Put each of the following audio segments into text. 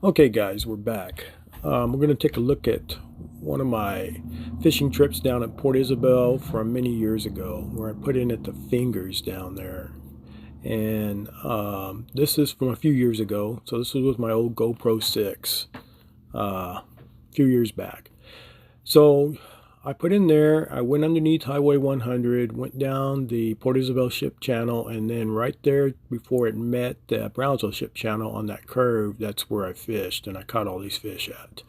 Okay guys, we're back. We're going to take a look at one of my fishing trips down at Port Isabel from many years ago, where I put in at the fingers down there. And this is from a few years ago, so this was with my old GoPro 6 a few years back. So I put in there, I went underneath Highway 100, went down the Port Isabel Ship Channel, and then right there before it met the Brownsville Ship Channel on that curve, that's where I fished, and I caught all these fish at.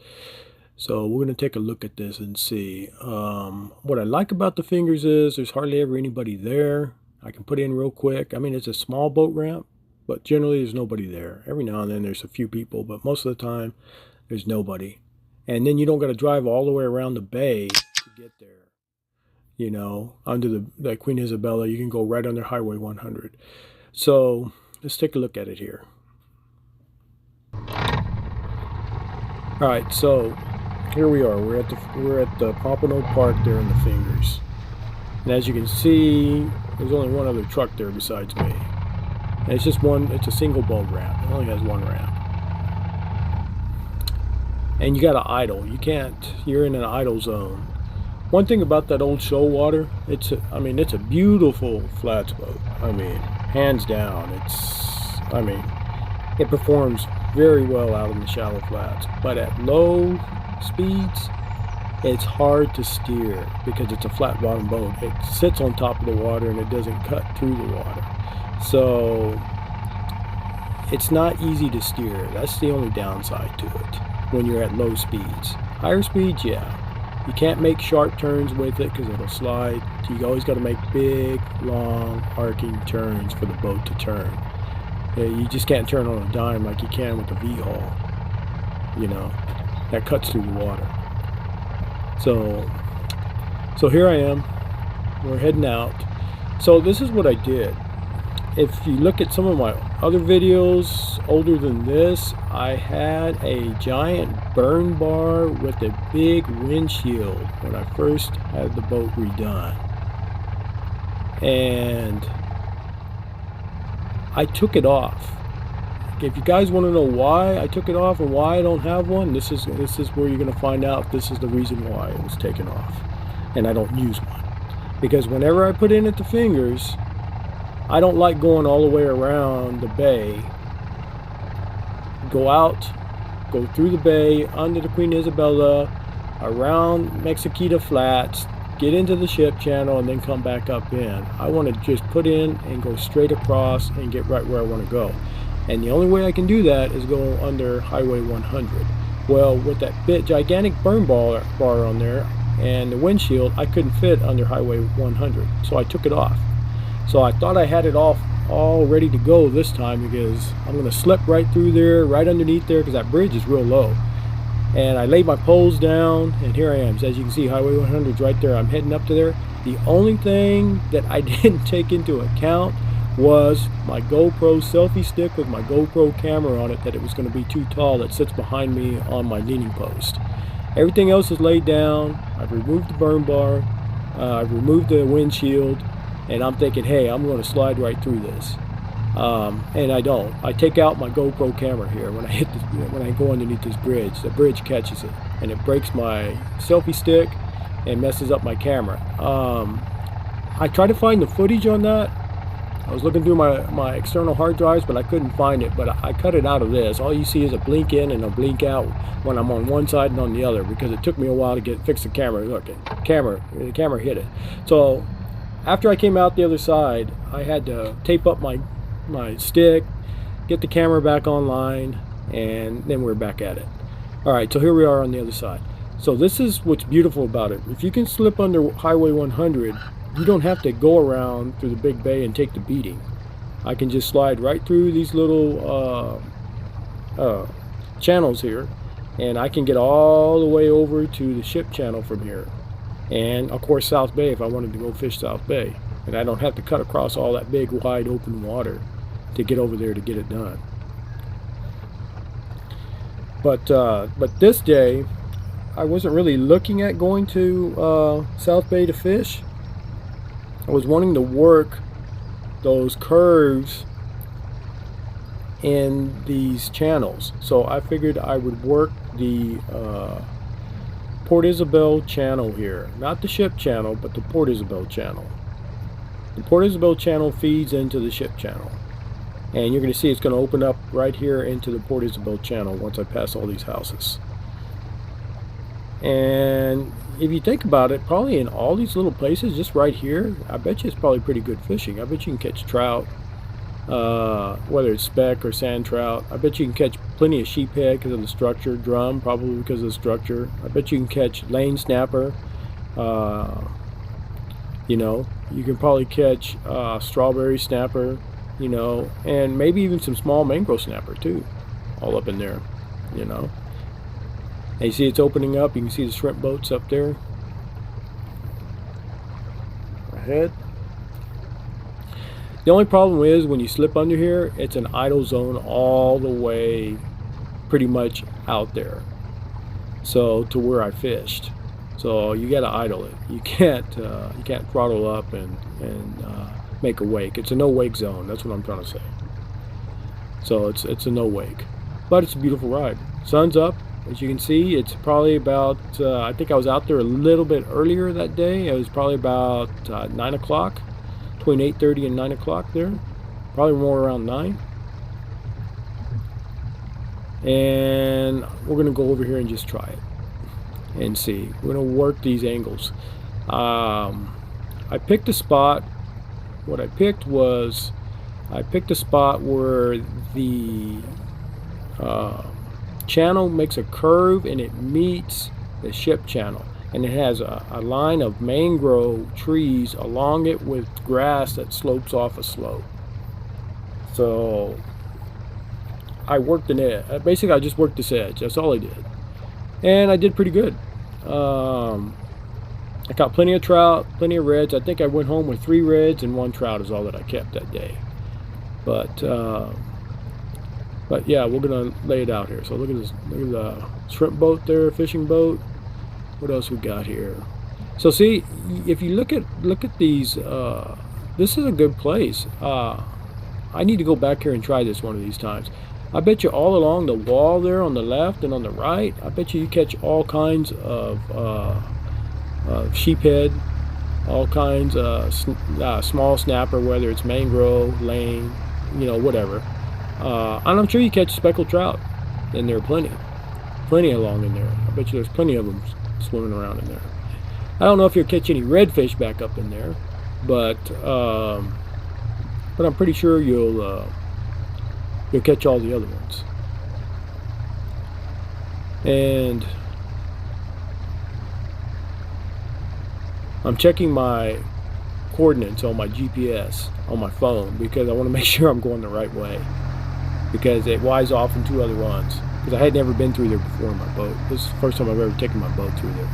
So we're going to take a look at this and see. What I like about the fingers is there's hardly ever anybody there. I can put in real quick. I mean, it's a small boat ramp, but generally there's nobody there. Every now and then there's a few people, but most of the time there's nobody. And then you don't got to drive all the way around the bay to get there. You know, under the Queen Isabella, you can go right under Highway 100. So let's take a look at it here. All right, so here we are. We're at the Pompano Park there in the fingers. And as you can see, there's only one other truck there besides me. And it's just one, it's a single boat ramp. It only has one ramp. And you gotta idle. You can't, you're in an idle zone. One thing about that old show water, it's a beautiful flats boat. I mean, hands down, it performs very well out in the shallow flats. But at low speeds, it's hard to steer because it's a flat bottom boat. It sits on top of the water and it doesn't cut through the water. So it's not easy to steer. That's the only downside to it when you're at low speeds. Higher speeds, yeah. You can't make sharp turns with it because it'll slide. You always got to make big, long, arcing turns for the boat to turn. You just can't turn on a dime like you can with a V-hull. You know, that cuts through the water. So here I am. We're heading out. So this is what I did. If you look at some of my other videos older than this, I had a giant burn bar with a big windshield when I first had the boat redone. And I took it off. If you guys want to know why I took it off and why I don't have one, this is where you're going to find out. This is the reason why it was taken off. And I don't use one. Because whenever I put in at the fingers, I don't like going all the way around the bay, go out, go through the bay, under the Queen Isabella, around Mexiquita Flats, get into the ship channel, and then come back up in. I want to just put in and go straight across and get right where I want to go. And the only way I can do that is go under Highway 100. Well, with that gigantic burn bar on there and the windshield, I couldn't fit under Highway 100, so I took it off. So I thought I had it all ready to go this time because I'm going to slip right through there, right underneath there, because that bridge is real low. And I laid my poles down, and here I am. As you can see, Highway 100 is right there. I'm heading up to there. The only thing that I didn't take into account was my GoPro selfie stick with my GoPro camera on it, that it was going to be too tall, that sits behind me on my leaning post. Everything else is laid down. I've removed the burn bar. I've removed the windshield. And I'm thinking, hey, I'm going to slide right through this. And I don't. I take out my GoPro camera here when I go underneath this bridge. The bridge catches it, and it breaks my selfie stick and messes up my camera. I tried to find the footage on that. I was looking through my external hard drives, but I couldn't find it. But I cut it out of this. All you see is a blink in and a blink out when I'm on one side and on the other, because it took me a while to fix the camera. Look, the camera hit it. So after I came out the other side, I had to tape up my stick, get the camera back online, and then we're back at it. All right, so here we are on the other side. So this is what's beautiful about it. If you can slip under Highway 100, you don't have to go around through the big bay and take the beating. I can just slide right through these little channels here, and I can get all the way over to the ship channel from here. And of course South Bay if I wanted to go fish South Bay, and I don't have to cut across all that big wide open water to get over there to get it done. But this day I wasn't really looking at going to South Bay to fish. I was wanting to work those curves in these channels. So I figured I would work the Port Isabel channel here, not the ship channel, but the Port Isabel channel. The Port Isabel channel feeds into the ship channel, and you're going to see it's going to open up right here into the Port Isabel channel once I pass all these houses. And if you think about it, probably in all these little places just right here, I bet you it's probably pretty good fishing. I bet you can catch trout, whether it's speck or sand trout. I bet you can catch plenty of sheephead because of the structure, drum probably because of the structure. I bet you can catch lane snapper. You know, you can probably catch strawberry snapper, you know, and maybe even some small mangrove snapper too, all up in there, you know. And you see it's opening up. You can see the shrimp boats up there ahead. The only problem is when you slip under here, it's an idle zone all the way pretty much out there, so to where I fished. So you got to idle it. You can't throttle up and make a wake. It's a no wake zone. That's what I'm trying to say. So it's a no wake, but it's a beautiful ride. Sun's up. As you can see, it's probably about, I think I was out there a little bit earlier that day. It was probably about 9 o'clock, between 8:30 and 9 o'clock there. Probably more around 9. And we're going to go over here and just try it and see. We're going to work these angles. I picked a spot. What I picked was, I picked a spot where the channel makes a curve and it meets the ship channel, and it has a line of mangrove trees along it with grass that slopes off a slope. So I worked an edge. Basically I just worked this edge. That's all I did, and I did pretty good. I caught plenty of trout, plenty of reds. I think I went home with 3 reds and 1 trout is all that I kept that day. But yeah, we're gonna lay it out here. So look at this. Look at the shrimp boat there, fishing boat. What else we got here? So see, if you look at these, this is a good place. I need to go back here and try this one of these times. I bet you all along the wall there on the left and on the right, I bet you catch all kinds of sheephead, all kinds of small snapper, whether it's mangrove, lane, you know, whatever. And I'm sure you catch speckled trout in there, plenty along in there. I bet you there's plenty of them swimming around in there. I don't know if you'll catch any redfish back up in there, but I'm pretty sure you'll catch all the other ones. And I'm checking my coordinates on my GPS on my phone because I want to make sure I'm going the right way, because it winds off in 2 other runs, because I had never been through there before in my boat. This is the first time I've ever taken my boat through there.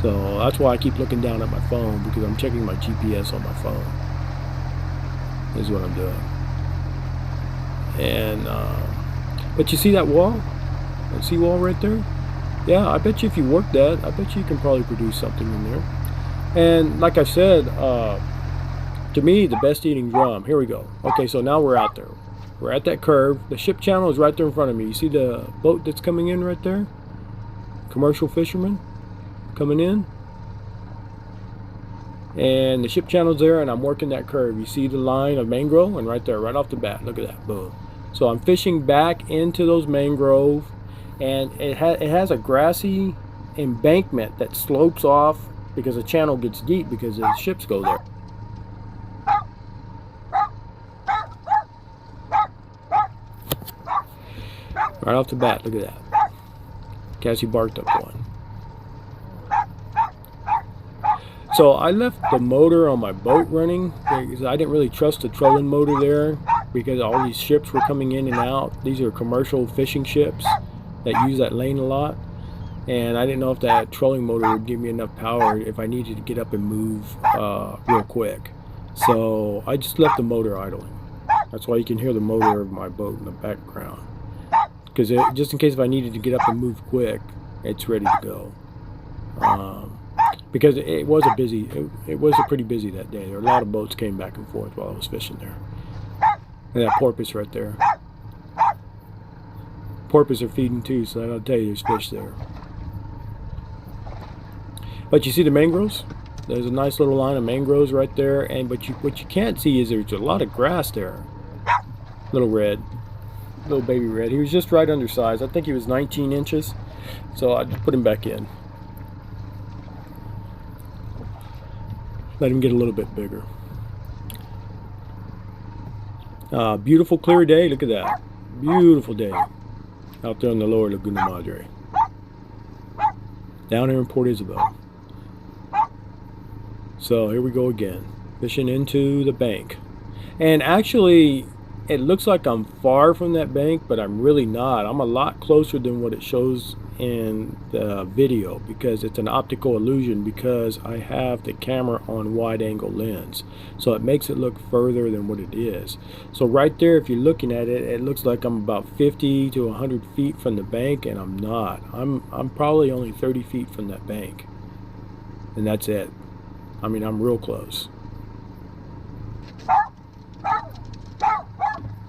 So that's why I keep looking down at my phone, because I'm checking my GPS on my phone is what I'm doing. And but you see that wall, that seawall right there? Yeah, I bet you if you work that, I bet you can probably produce something in there. And like I said, to me, the best eating drum. Here we go. Okay, so now we're out there. We're at that curve. The ship channel is right there in front of me. You see the boat that's coming in right there? Commercial fisherman coming in. And the ship channel's there, and I'm working that curve. You see the line of mangrove, and right there, right off the bat, look at that, boom. So I'm fishing back into those mangrove, and it has a grassy embankment that slopes off because the channel gets deep because the ships go there. Right off the bat, look at that. Cassie barked up one. So I left the motor on my boat running because I didn't really trust the trolling motor there, because all these ships were coming in and out. These are commercial fishing ships that use that lane a lot, and I didn't know if that trolling motor would give me enough power if I needed to get up and move real quick. So I just left the motor idling. That's why you can hear the motor of my boat in the background, because just in case if I needed to get up and move quick, it's ready to go. Because it was pretty busy that day. There were a lot of boats came back and forth while I was fishing there. And that porpoise right there. porpoise are feeding too, so that'll tell you there's fish there. But you see the mangroves? There's a nice little line of mangroves right there, and what you can't see is there's a lot of grass there. Little red, little baby red. He was just right undersized. I think he was 19 inches, so I put him back in. Let him get a little bit bigger. Beautiful clear day. Look at that. Beautiful day out there on the lower Laguna Madre. Down here in Port Isabel. So here we go again. Fishing into the bank. And actually, it looks like I'm far from that bank, but I'm really not. I'm a lot closer than what it shows in the video because it's an optical illusion because I have the camera on wide angle lens. So it makes it look further than what it is. So right there, if you're looking at it, it looks like I'm about 50 to 100 feet from the bank, and I'm not. I'm probably only 30 feet from that bank. And that's it. I mean, I'm real close.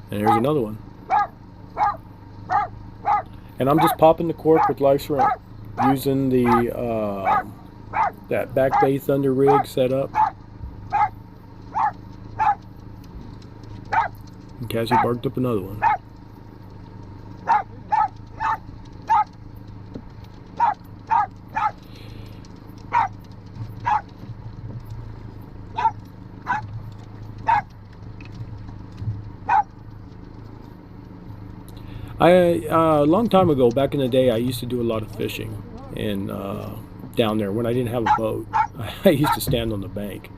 And here's another one. And I'm just popping the cork with live shrimp using the that Back Bay Thunder rig setup. And Cassie barked up another one. A long time ago, back in the day, I used to do a lot of fishing in down there when I didn't have a boat. I used to stand on the bank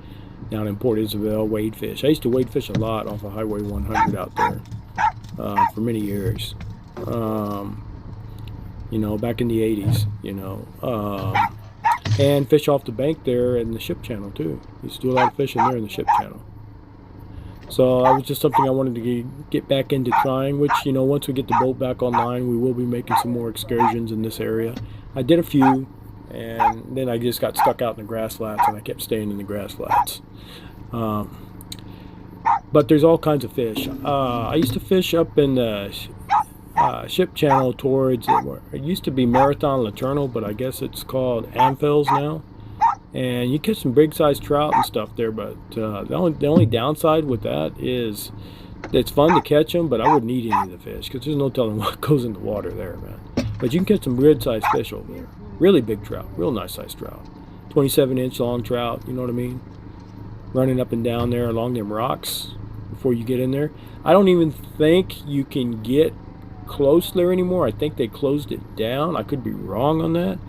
down in Port Isabel, wade fish. I used to wade fish a lot off of Highway 100 out there for many years. You know, back in the 80s, you know. And fish off the bank there in the ship channel too. Used to do a lot of fishing there in the ship channel. So that was just something I wanted to get back into trying, which, you know, once we get the boat back online, we will be making some more excursions in this area. I did a few, and then I just got stuck out in the grass flats, and I kept staying in the grass flats. But there's all kinds of fish. I used to fish up in the ship channel towards, it used to be Marathon Laterno, but I guess it's called Amphils now. And you catch some big size trout and stuff there, but the only downside with that is it's fun to catch them, but I wouldn't eat any of the fish because there's no telling what goes in the water there, man. But you can catch some good sized fish over there. Really big trout, real nice sized trout. 27-inch long trout, you know what I mean? Running up and down there along them rocks before you get in there. I don't even think you can get close there anymore. I think they closed it down. I could be wrong on that.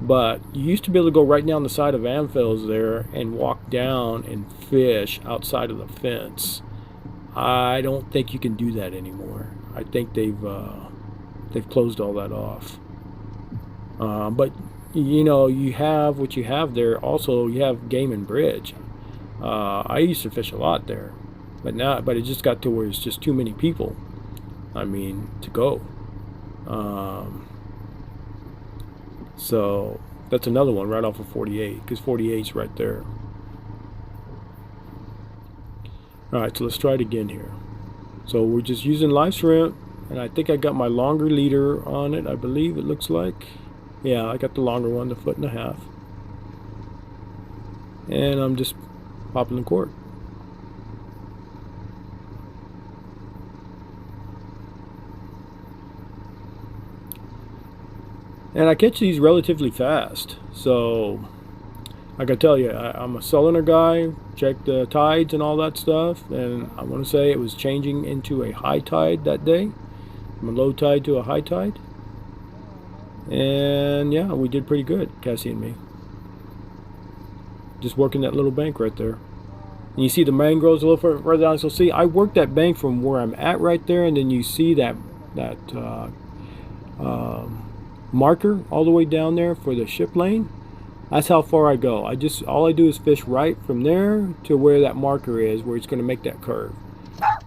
But you used to be able to go right down the side of Amphils there and walk down and fish outside of the fence. I don't think you can do that anymore. I think they've closed all that off. But you know, you have what you have there. Also, you have Game and Bridge. I used to fish a lot there, but it just got to where it's just too many people. I mean, to go. So that's another one right off of 48, because 48's right there. Alright, so let's try it again here. So we're just using live shrimp, and I think I got my longer leader on it, I believe it looks like. Yeah, I got the longer one, the 1.5 foot. And I'm just popping the cork. And I catch these relatively fast, so I can tell you, I'm a Sulliner guy, check the tides and all that stuff, and I want to say it was changing into a high tide that day, from a low tide to a high tide, and yeah, we did pretty good, Cassie and me. Just working that little bank right there. And you see the mangroves a little further down, so see, I worked that bank from where I'm at right there, and then you see that marker all the way down there for the ship lane. That's how far I go. All I do is fish right from there to where that marker is, where it's going to make that curve.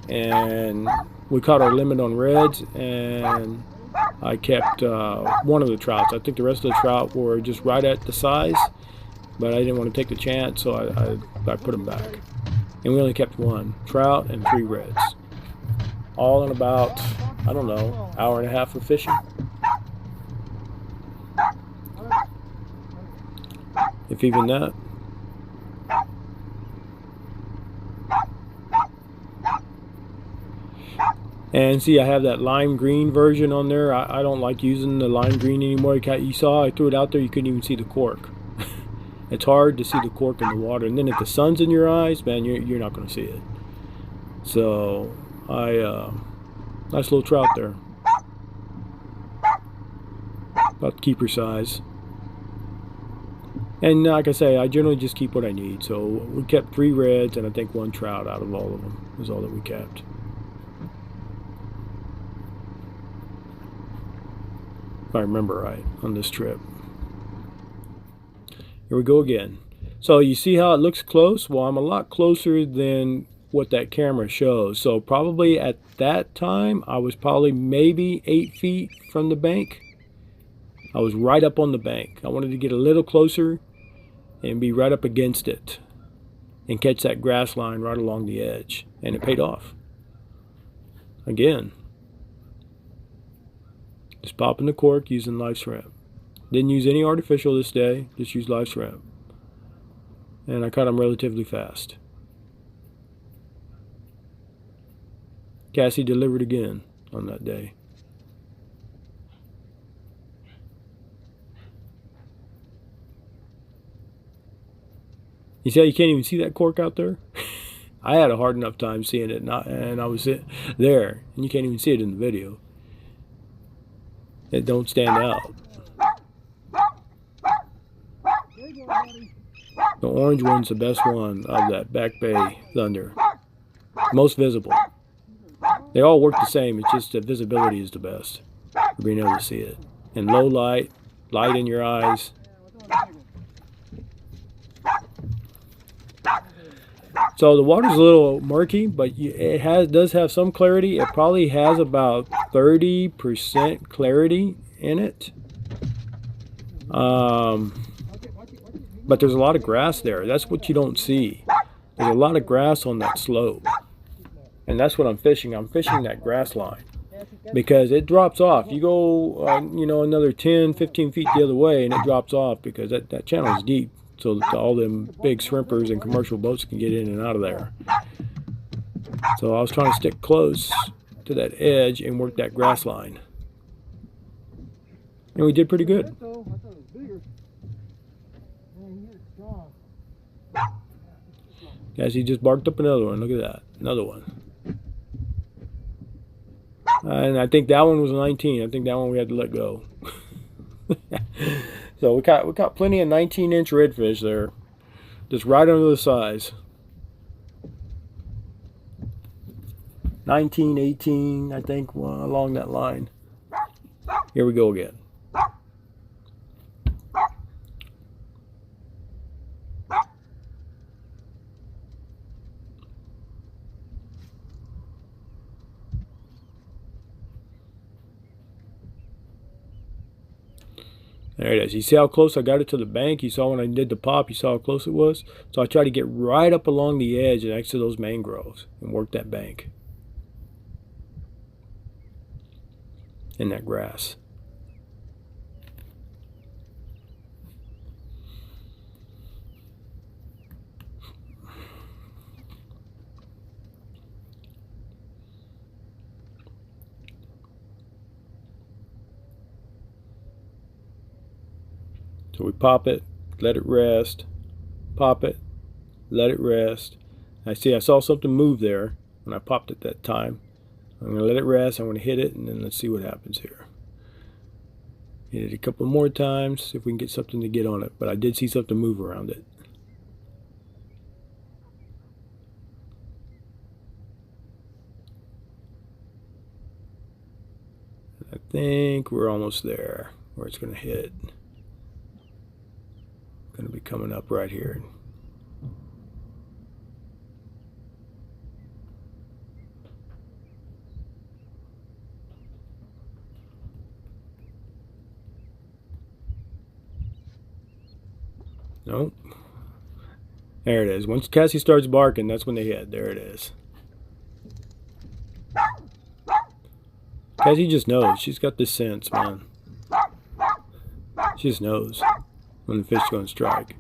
And we caught our limit on reds, and I kept one of the trouts. I think the rest of the trout were just right at the size, but I didn't want to take the chance, so I put them back. And we only kept one trout and 3 reds, all in about I don't know, hour and a half of fishing. If even that. And see, I have that lime green version on there. I don't like using the lime green anymore. You saw I threw it out there, you couldn't even see the cork. It's hard to see the cork in the water. And then if the sun's in your eyes, man, you're not going to see it. So, nice little trout there. About keeper size. And like I say, I generally just keep what I need. So we kept 3 reds and I think 1 trout out of all of them is all that we kept. If I remember right on this trip. Here we go again. So you see how it looks close? Well, I'm a lot closer than what that camera shows. So probably at that time, I was probably maybe 8 feet from the bank. I was right up on the bank. I wanted to get a little closer and be right up against it and catch that grass line right along the edge. And it paid off. Again. Just popping the cork using live shrimp. Didn't use any artificial this day, just used live shrimp. And I caught them relatively fast. Cassie delivered again on that day. You see how you can't even see that cork out there? I had a hard enough time seeing it, and I was there, and you can't even see it in the video. It don't stand out. The orange one's the best one of that Back Bay Thunder. Most visible. They all work the same, it's just the visibility is the best for being able to see it. And low light, light in your eyes. So the water's a little murky, but it does have some clarity. It probably has about 30% clarity in it. But there's a lot of grass there. That's what you don't see. There's a lot of grass on that slope. And that's what I'm fishing. I'm fishing that grass line. Because it drops off. You go, you know, another 10, 15 feet the other way, and it drops off because that channel is deep. So that all them big shrimpers and commercial boats can get in and out of there. So I was trying to stick close to that edge and work that grass line. And we did pretty good. Guys, he just barked up another one. Look at that. Another one. And I think that one was 19. I think that one we had to let go. So we caught plenty of 19-inch redfish there. Just right under the size. 19, 18, I think, along that line. Here we go again. There it is. You see how close I got it to the bank? You saw when I did the pop, you saw how close it was? So I tried to get right up along the edge next to those mangroves and work that bank. In that grass. So we pop it, let it rest, pop it, let it rest. I saw something move there when I popped it that time. I'm going to let it rest, I'm going to hit it, and then let's see what happens here. Hit it a couple more times, see if we can get something to get on it. But I did see something move around it. I think we're almost there, where it's going to hit. Going to be coming up right here. Nope. There it is. Once Cassie starts barking, that's when they hit. There it is. Cassie just knows. She's got this sense, man. She just knows when the fish is going to strike.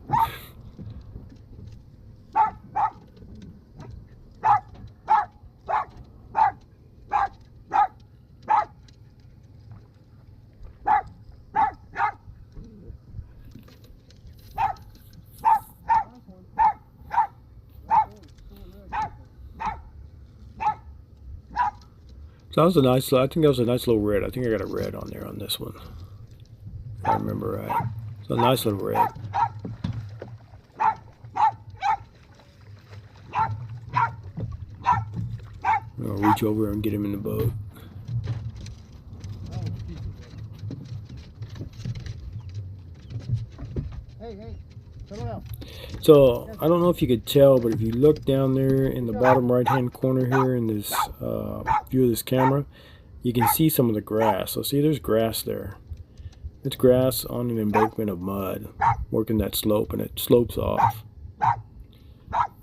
So that was a nice, I think that was a nice little red. I think I got a red on there on this one, if I remember right. So a nice little red. I'm going to reach over and get him in the boat. So I don't know if you could tell, but if you look down there in the bottom right hand corner here in this view of this camera, you can see some of the grass. So see, there's grass there. It's grass on an embankment of mud working that slope, and it slopes off.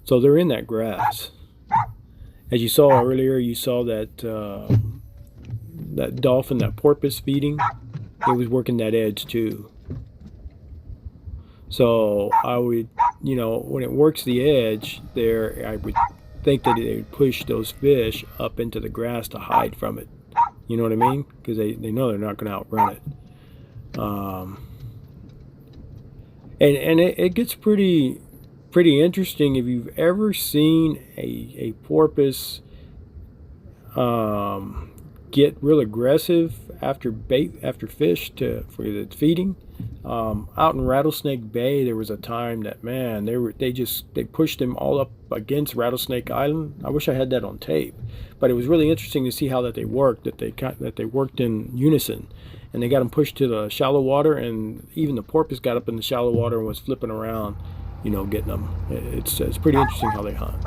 So they're in that grass. As you saw earlier, you saw that that dolphin, that porpoise feeding, it was working that edge too. So I would, you know, when it works the edge there, I would think that it would push those fish up into the grass to hide from it. You know what I mean? Because they know they're not going to outrun it. And it gets pretty interesting if you've ever seen a porpoise get real aggressive after fish for the feeding. Out in Rattlesnake Bay, there was a time that, man, they pushed them all up against Rattlesnake Island. I wish I had that on tape, but it was really interesting to see how that they worked. That they worked in unison, and they got them pushed to the shallow water, and even the porpoise got up in the shallow water and was flipping around, you know, getting them. It's pretty interesting how they hunt.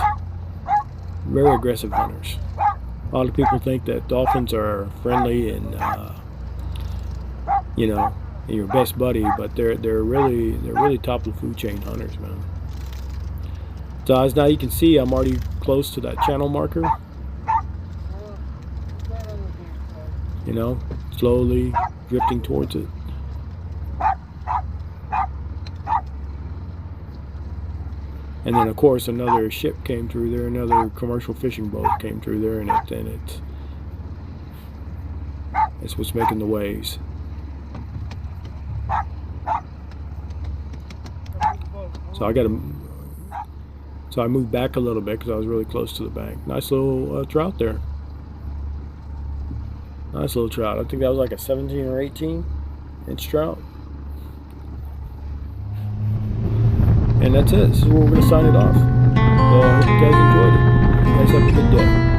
Very aggressive hunters. A lot of people think that dolphins are friendly and you know, your best buddy, but they're really top of the food chain hunters, man. So as now you can see, I'm already close to that channel marker. You know, slowly drifting towards it. And then, of course, another ship came through there, another commercial fishing boat came through there, and it's what's making the waves. So I moved back a little bit because I was really close to the bank. Nice little trout there. Nice little trout. I think that was like a 17 or 18 inch trout. And that's it. This is where we're going to sign it off. So I hope you guys enjoyed it. You guys have a good day.